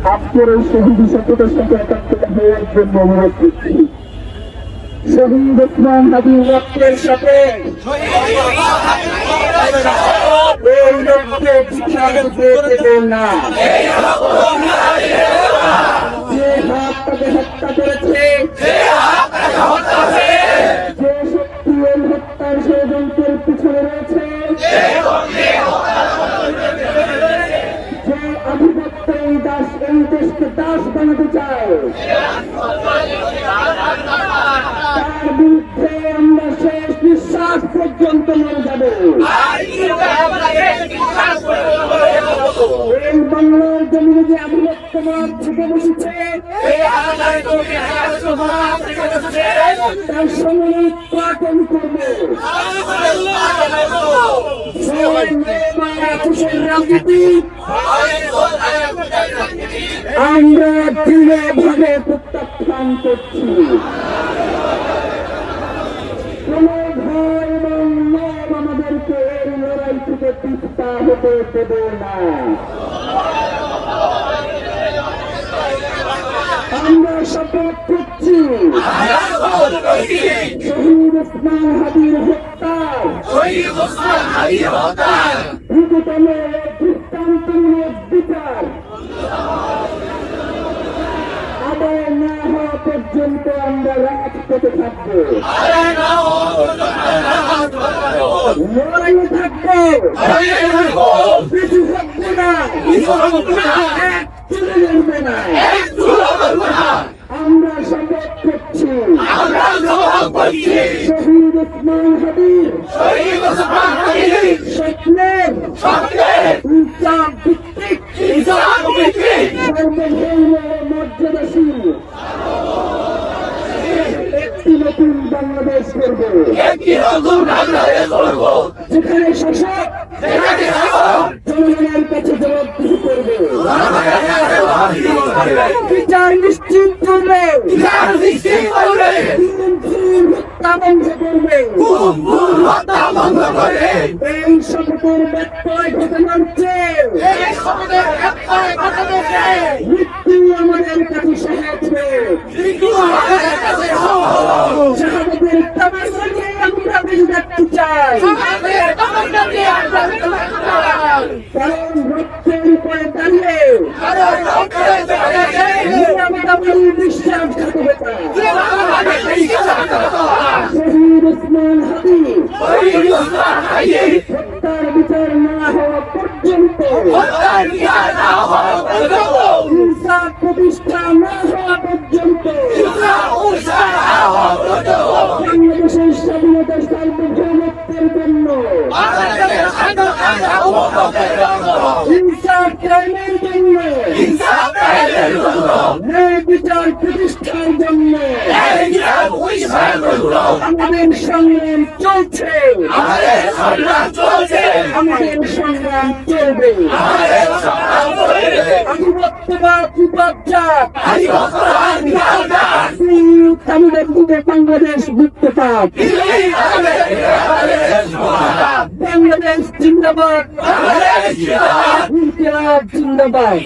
আজকের এই শহীদ শপথের সাথে একাত্মতা হওয়ার জন্য অনুরোধ করছি। শহীদ ওসমান হাদির রক্তের সাথে এই রক্তে পিছাতে দেবেন না। যে হাত তাকে হত্যা করেছে, যে শক্তি এই হত্যার ষড়যন্ত্রের পিছনে রয়েছে, যে আধিপত্য এই দেশকে দাস বানাতে চায়, তার বিরুদ্ধে আমরা শেষ নিঃশ্বাস পর্যন্ত মরে যাব। এই বাংলার জমিনে যে আধিপত্যবাদ থেকে বসেছে তার সম্মিলিত পাঠন করবে। রাজনীতি আমরা দৃঢ়ভাবে প্রত্যাখ্যান করছি। কোন ভয় এবং লোভ আমাদেরকে এই লড়াই থেকে পিছপা হতে দেবে না। আমরা শপথ করছি শহীদ ওসমান হাদির হত্যার দ্রুততম দৃষ্টান্তমূলক বিচার আদায় না হওয়া পর্যন্ত আমরা রাজপথে থাকবো, লড়াইয়ে থাকবো, পিছু থাকবো না, এক চুলে লড়বে না। আমরা শপথ করছি শহীদ ওসমান হাদির স্বপ্নের ইনসাফ ভিত্তিক সর্বধর্ম মর্যাদাশীল একটি নতুন বাংলাদেশ করব, যেখানে শাসক জনগণের কাছে জবাবদিহি করবে, বিচার নিশ্চিত করবে, এই শপথের ব্যত্যয় ঘটনাচ্ছে মৃত্যু আমাদের কাছে সহায়তা, শাহাদাতের তামান্না নিয়ে আমরা বেঁচে থাকতে চাই, কারণ রক্তের উপরে দাঁড়িয়ে বিশ্বাসঘাতকতা শহীদ ওসমান হাদি হত্যার বিচার না হওয়া পর্যন্ত, ইনসাফ প্রতিষ্ঠা না হওয়া পর্যন্ত বাংলাদেশের স্বাধীনতা সার্বভৌমত্বের জন্য, ইনসাফ কায়েমের জন্য, ন্যায় বিচার প্রতিষ্ঠার জন্য আমাদের সংগ্রাম চলছে, আমাদের সংগ্রাম চলবে। আধিপত্যবাদ বিপর্যয় আমাদের দিকে বাংলাদেশ মুক্ত পাক, বাংলাদেশ জিন্দাবাদ, ইনকিলাব জিন্দাবাদ।